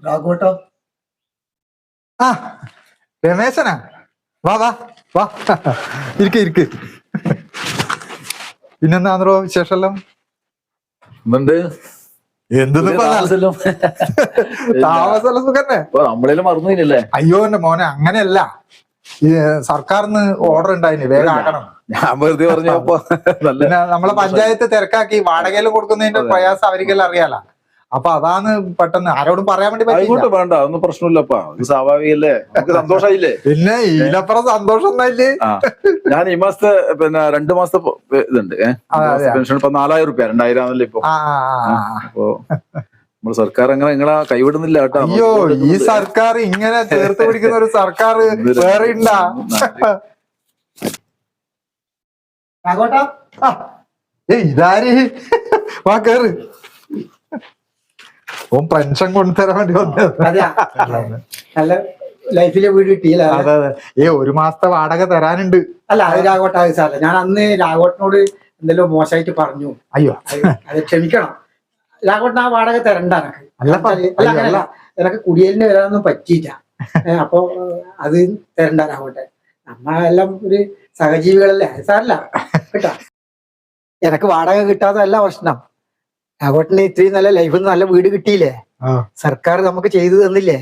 രാഘവട്ടോ ആ രമേശനാ വാ വാ വാ ഇരിക്ക് ഇരിക്ക്. പിന്നെന്താണോ വിശേഷമെല്ലാം? എന്തുണ്ട് എന്തെന്ന് താമസമല്ലോ? താമസമെല്ലാം സുഖന്നെ. നമ്മളെല്ലാം മറന്നില്ലല്ലേ? അയ്യോ എന്റെ മോനെ അങ്ങനെയല്ല, ഈ സർക്കാരിന്ന് ഓർഡർ ഉണ്ടായിന് വേഗം ആക്കണം. ഞാൻ വെറുതെ പറഞ്ഞപ്പോ നല്ല പിന്നെ നമ്മളെ പഞ്ചായത്ത് തിരക്കാക്കി വാടകയിലും കൊടുക്കുന്നതിന്റെ പ്രയാസം അവർക്കെല്ലാം അറിയാലോ. അപ്പൊ അതാണ് പെട്ടെന്ന് ആരോടും പറയാൻ വേണ്ടി പറ്റില്ല. ആയിക്കോട്ടെ, വേണ്ട, അതൊന്നും പ്രശ്നമില്ലപ്പാ, ഇത് സ്വാഭാവികല്ലേ, നമുക്ക് സന്തോഷായില്ലേ? പിന്നെ ഇതിനപ്പുറം സന്തോഷം ഒന്നല്ലേ. ആ, ഞാൻ ഈ മാസത്തെ 2 മാസത്തെ ഇതുണ്ട് പെൻഷൻ. ഇപ്പൊ 4000 രൂപ, 2000 ആണല്ലോ ഇപ്പൊ. അപ്പൊ നമ്മള് സർക്കാർ അങ്ങനെ നിങ്ങളെ കൈവിടുന്നില്ല കേട്ടോ. അയ്യോ, ഈ സർക്കാർ ഇങ്ങനെ ചേർത്ത് പിടിക്കുന്ന ഒരു സർക്കാർ വേറെ ഉണ്ടാ? രാഘവട്ടാ ഇതാര്? വാ കേറ്. ഓൻ പെൻഷൻ കൊണ്ടുതരാൻ വേണ്ടി വന്നത്. നല്ല ലൈഫിലെ വീട് കിട്ടിയില്ല. അതെ അതെ. 1 മാസത്തെ വാടക തരാനുണ്ട്. അല്ല അത് രാഘവട്ട സാറല്ല, ഞാൻ അന്ന് രാഘവട്ടനോട് എന്തെല്ലോ മോശമായിട്ട് പറഞ്ഞു. അയ്യോ അത് ക്ഷമിക്കണം. രാഘവട്ടൻ ആ വാടക തരണ്ട എനക്ക്. അല്ല അല്ല എനക്ക് കുടിയേലിന് വരാനൊന്നും പറ്റിയില്ല. അപ്പൊ അത് തരണ്ട രാഘവട്ടെ. നമ്മളെല്ലാം ഒരു സഹജീവികളല്ലേ, സാറല്ല കേട്ടാ. എനക്ക് വാടക കിട്ടാത്തതല്ല പ്രശ്നം. രാഘവട്ടന് ഇത്രയും നല്ല ലൈഫിൽ നല്ല വീട് കിട്ടിയില്ലേ, സർക്കാർ നമുക്ക് ചെയ്തു തന്നില്ലേ,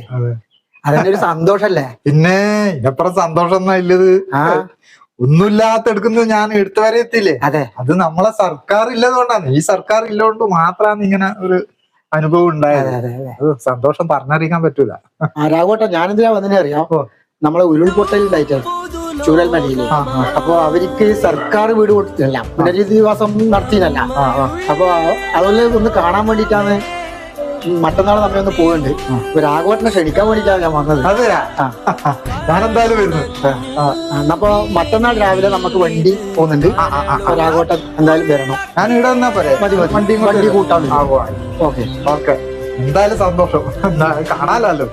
അതിന്റെ ഒരു സന്തോഷല്ലേ. പിന്നെ ഇതിനപ്പുറം സന്തോഷം ഒന്നും ഇല്ലത്. ഒന്നുമില്ലാത്ത എടുക്കുന്നത് ഞാൻ എടുത്തു വരെ എത്തില്ലേ. അതെ, അത് നമ്മളെ സർക്കാർ ഇല്ലതുകൊണ്ടാണ്. ഈ സർക്കാർ ഇല്ലതുകൊണ്ട് മാത്രമാണ് ഇങ്ങനെ ഒരു അനുഭവം ഉണ്ടായത്. അത് സന്തോഷം പറഞ്ഞറിയിക്കാൻ പറ്റൂല. രാഘവട്ടൻ ഞാനെന്തിനാ വന്നതിനെ അറിയാം. നമ്മളെ ഉരുൾപൊട്ടൽ ഉണ്ടായിട്ടാണ് ചൂരൽമലയില്. അപ്പൊ അവർക്ക് സർക്കാർ വീട് കൊടുത്തില്ല, പുനരധിവാസം നടത്തിയതല്ല. അപ്പൊ അതുപോലെ ഒന്ന് കാണാൻ വേണ്ടിട്ടാണ് മറ്റന്നാൾ നമ്മെ ഒന്ന് പോകുന്നുണ്ട്. രാഘവട്ടനെ ക്ഷണിക്കാൻ വേണ്ടിട്ടാണ് ഞാൻ വന്നത്. അതെയാ? ഞാൻ എന്തായാലും വരുന്നു. അപ്പൊ മറ്റന്നാൾ രാവിലെ നമുക്ക് വണ്ടി പോകുന്നുണ്ട്. രാഘവട്ടൻ എന്തായാലും വരണം. ഞാൻ ഇവിടെ വന്നാ പോരെ? വണ്ടി കൂട്ടാൻ. Okay okay. എന്തായാലും സന്തോഷം, കാണാലോ.